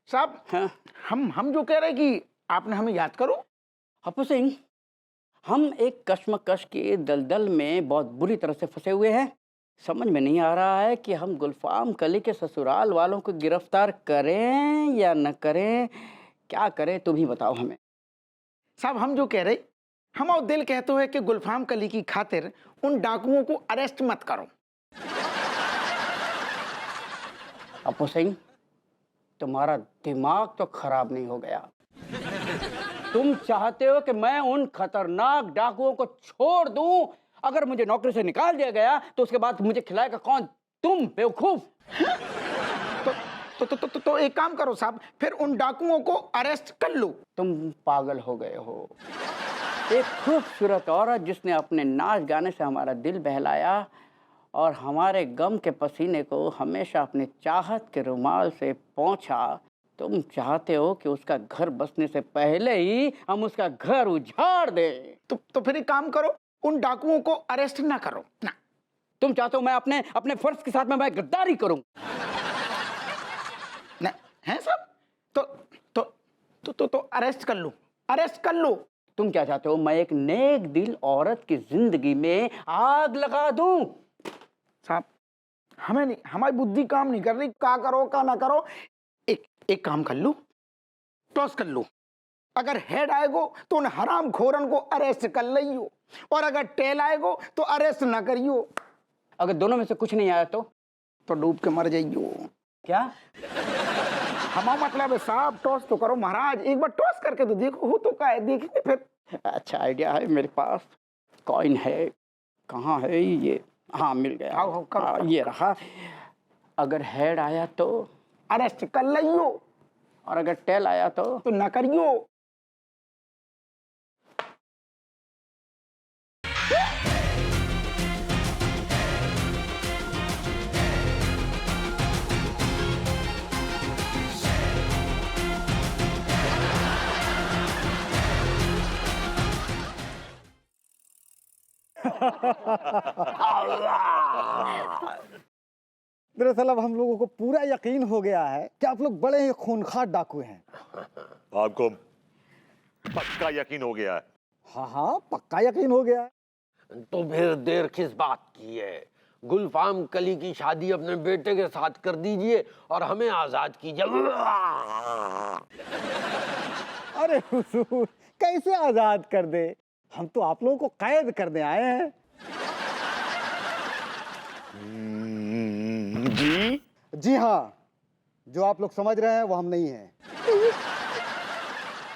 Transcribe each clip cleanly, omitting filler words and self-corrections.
साहब हाँ? हम जो कह रहे हैं कि आपने हमें याद करो। हप्पू सिंह, हम एक कश्मकश के दलदल में बहुत बुरी तरह से फंसे हुए हैं। समझ में नहीं आ रहा है कि हम गुलफाम कली के ससुराल वालों को गिरफ्तार करें या न करें। क्या करें तुम ही बताओ हमें। साहब हम जो कह रहे, हम और दिल कहते हुए कि गुलफाम कली की खातिर उन डाकुओं को अरेस्ट मत करो। हप्पू सिंह, तुम्हारा दिमाग तो खराब नहीं हो गया? तुम चाहते हो कि मैं उन खतरनाक डाकुओं को छोड़ दूं? अगर मुझे नौकरी से निकाल दिया गया तो उसके बाद मुझे खिलाएगा कौन? तुम बेवकूफ। तो एक काम करो साहब, फिर उन डाकुओं को अरेस्ट कर लो। तुम पागल हो गए हो। एक खूबसूरत औरत जिसने अपने नाच गाने से हमारा दिल बहलाया और हमारे गम के पसीने को हमेशा अपने चाहत के रुमाल से पोंछा, तुम चाहते हो कि उसका घर बसने से पहले ही हम उसका घर उजाड़ दें। तो फिर एक काम करो, उन डाकुओं को अरेस्ट ना करो ना। तुम चाहते हो मैं अपने अपने फर्ज के साथ में मैं गद्दारी करूं? ना है साहब, तो अरेस्ट कर लो, अरेस्ट कर लो। तुम क्या चाहते हो? मैं एक नेक दिल औरत की जिंदगी में आग लगा दूं? साहब हमें नहीं, हमारी बुद्धि काम नहीं कर रही, क्या करो क्या ना करो। एक काम कर लो, टॉस कर लो। अगर हेड आएगो तो उन हराम खोरन को अरेस्ट कर लियो, और अगर टेल आएगो तो अरेस्ट ना करियो। अगर दोनों में से कुछ नहीं आया तो डूब के मर जाइयो। क्या? हमारा मतलब है साहब, टॉस तो करो महाराज, एक बार टॉस करके तो देखो, हो तो क्या है, देखेंगे फिर। अच्छा आइडिया है मेरे पास। कॉइन है, कहाँ है ये? हाँ मिल गया। आओ, करो। ये रहा। अगर हेड आया तो अरेस्ट कर लियो, और अगर टेल आया तो ना करियो। दरअसल अब हम लोगों को पूरा यकीन हो गया है कि आप लोग बड़े ही खूंखार डाकू हैं। आपको पक्का यकीन हो गया है? हाँ हाँ, पक्का यकीन हो गया है। तो फिर देर किस बात की है? गुलफाम कली की शादी अपने बेटे के साथ कर दीजिए और हमें आजाद कीजिए। अरे हुजूर, कैसे आजाद कर दे? हम तो आप लोगों को कैद करने आए हैं। जी? जी हाँ, जो आप लोग समझ रहे हैं वो हम नहीं हैं।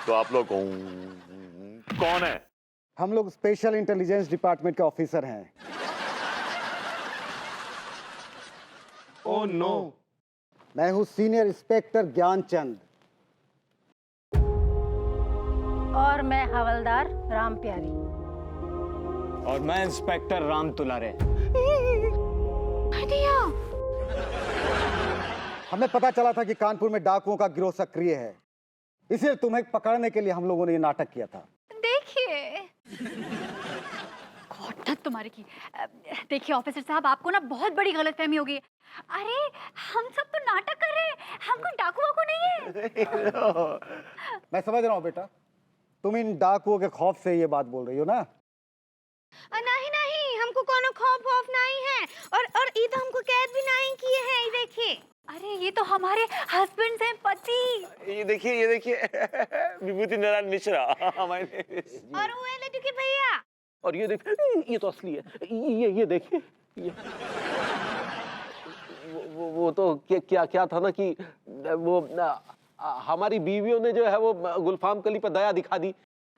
तो आप लोग कौन है? हम लोग स्पेशल इंटेलिजेंस डिपार्टमेंट के ऑफिसर हैं। Oh no. मैं हूँ सीनियर इंस्पेक्टर ज्ञानचंद। और मैं हवलदार राम प्यारी। और मैं इंस्पेक्टर राम तुलारे। हमें पता चला था कि कानपुर में डाकुओं का गिरोह सक्रिय है, इसलिए तुम्हें पकड़ने के लिए हम लोगों ने ये नाटक किया था। देखिए तुम्हारे की। देखिए ऑफिसर साहब, आपको ना बहुत बड़ी गलतफहमी हो गई है। अरे हम सब तो नाटक कर रहे हैं, हम कोई डाकू वाकू नहीं है। मैं समझ रहा हूँ बेटा, तुम इन डाकुओं के खौफ से ये बात बोल रही हो ना? नहीं नहीं, हमको कोनो खौफ वौफ नहीं है, और ये तो हमको कैद भी नहीं किए हैं। ये देखिए, अरे ये तो हमारे हस्बैंड हैं, पति। ये देखिए विभूति नारायण मिश्रा हमारे। और वो लड्डू के भैया। और ये देखिए, ये तो असली है। ये देखिए, ये वो तो क्या था ना कि वो हमारी बीवियों ने जो है वो गुलफाम कली पर दया दिखा दी।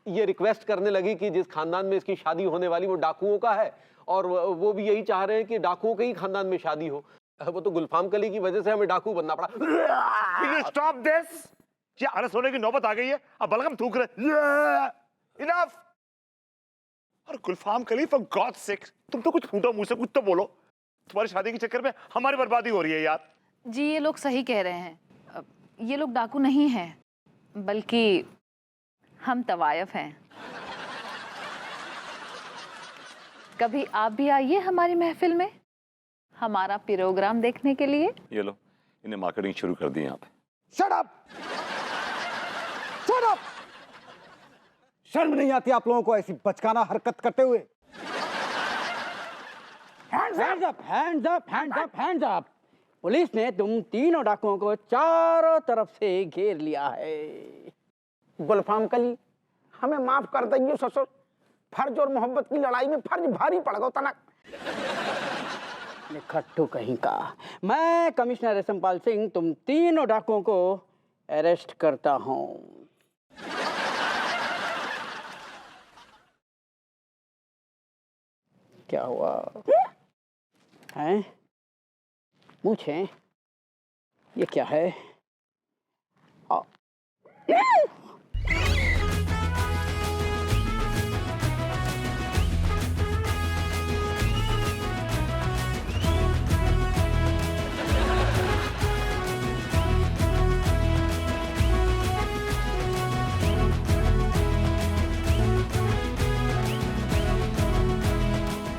ये रिक्वेस्ट करने लगी कि जिस खानदान में इसकी शादी होने वाली वो डाकुओं का है, और वो भी यही चाह रहे हैं कि डाकुओं के ही खानदान में शादी हो। वो तो गुलफाम कली की वजह से हमें डाकू बनना पड़ा। Stop this! ये अरेस्ट होने की नौबत आ गई है, अब बलगम थूक रहे। इनफ! और गुलफाम कली, फॉर गॉड सेक, तुम तो कुछ फूटो मुंह से, कुछ तो बोलो। तुम्हारी शादी के चक्कर में हमारी बर्बादी हो रही है यार। जी ये लोग सही कह रहे हैं, ये लोग डाकू नहीं हैं, बल्कि हम तवायफ हैं। कभी आप भी आइए हमारी महफिल में हमारा प्रोग्राम देखने के लिए। ये लो, इन्हें मार्केटिंग शुरू कर दी यहाँ पे। Shut up, shut up. शर्म नहीं आती आप लोगों को ऐसी बचकाना हरकत करते हुए? Hands up, hands up, hands up, hands up. Police ने तुम तीनों डाकुओं को चारों तरफ से घेर लिया है। गुलफाम कली, हमें माफ कर दइए ससुर। फर्ज और मोहब्बत की लड़ाई में फर्ज भारी पड़ गया तनक। खट्टू कहीं का। मैं कमिश्नर रेशमपाल सिंह तुम तीनों डाकुओं को अरेस्ट करता हूं। क्या हुआ? हैं? पूछें, ये क्या है?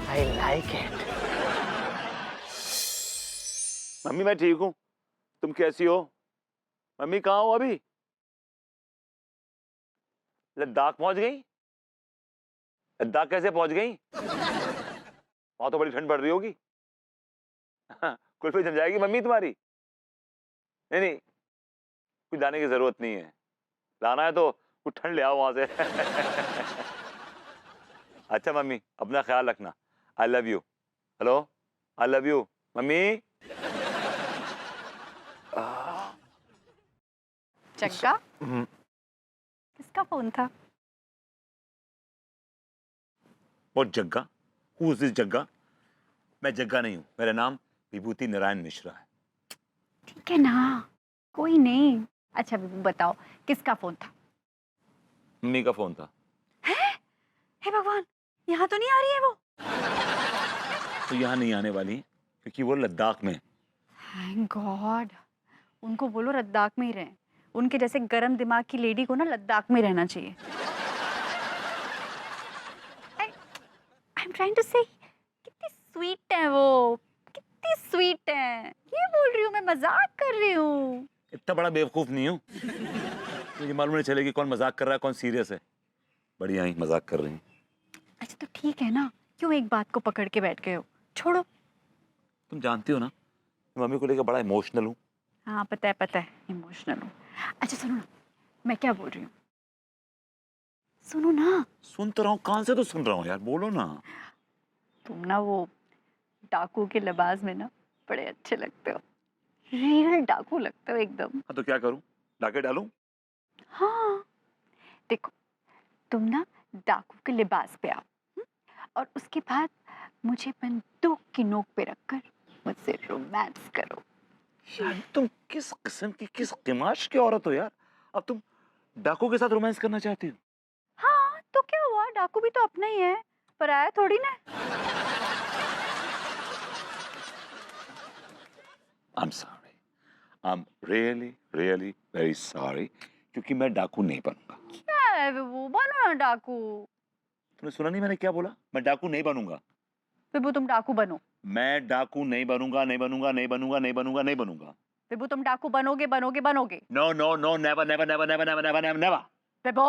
I like it. मम्मी मैं ठीक हूँ, तुम कैसी हो? मम्मी कहाँ हो अभी? लद्दाख पहुंच गई? लद्दाख कैसे पहुंच गई? वहां तो बड़ी ठंड पड़ रही होगी। कुल्फी जम जाएगी मम्मी तुम्हारी। नहीं नहीं, कुछ लाने की जरूरत नहीं है। लाना है तो कुछ ठंड ले आओ वहां से। अच्छा मम्मी, अपना ख्याल रखना। I love you. Hello, I love you mummy. Jagga, किसका फोन था? वो Jagga? Who is this Jagga? मैं जग्गा नहीं हूं, मेरा नाम विभूति नारायण मिश्रा है। ठीक है ना, कोई नहीं। अच्छा विभू बताओ, किसका फोन था? मम्मी का फोन था। हे भगवान, यहाँ तो नहीं आ रही है वो। तो यहाँ नहीं आने वाली क्योंकि वो लद्दाख में। Thank God. उनको बोलो लद्दाख में ही रहे। उनके जैसे गरम दिमाग की लेडी को ना लद्दाख में रहना चाहिए। आई एम ट्राइंग टू से कितनी स्वीट है वो, कितनी स्वीट है। ये बोल रही हूँ, मैं मजाक कर रही हूँ। इतना बड़ा बेवकूफ नहीं हूँ, मुझे मालूम नहीं चलेगी कौन मजाक कर रहा है कौन सीरियस है। बढ़िया ही मजाक कर रही हूँ। अच्छा तो ठीक है ना, क्यों एक बात को पकड़ के बैठ गए हो? छोड़ो। तुम जानती हो ना, मैं मम्मी को लेकर बड़ा इमोशनल हूँ। हाँ पता है, इमोशनल हूँ। अच्छा सुनो ना, मैं क्या बोल रही हूँ, सुनो ना। सुन तो रहा हूँ, कान से तो सुन रहा हूँ यार, बोलो ना। तुम ना वो डाकू के लिबास में ना बड़े अच्छे लगते हो। रियल डाकू लगते हो एकदम। हाँ तो क्या करूँ, डाके डालूं? हाँ देखो, तुम ना डाकू के लिबास पे आओ, और उसके बाद मुझे बंदूक की नोक पे रखकर मुझसे रोमांस करो। यार तुम किस किस्म की, किस किमाश की औरत हो यार। अब तुम डाकू के साथ रोमांस करना चाहती हो? हाँ तो क्या हुआ, डाकू भी तो अपना ही है, पराया थोड़ी ना। I'm sorry. I'm really, really very sorry. क्योंकि मैं डाकू नहीं बनूंगा। क्या है विभू, बनो ना डाकू। तुमने सुना नहीं मैंने क्या बोला? मैं डाकू नहीं बनूंगा। विभू तुम डाकू बनो। मैं डाकू नहीं बनूंगा, नहीं बनूंगा, नहीं बनूंगा, नहीं बनूंगा, नहीं बनूंगा। विभू तुम डाकू बनोगे बनोगे बनोगे। No, no, no, never, never, never, never, never, never, never, never. विभू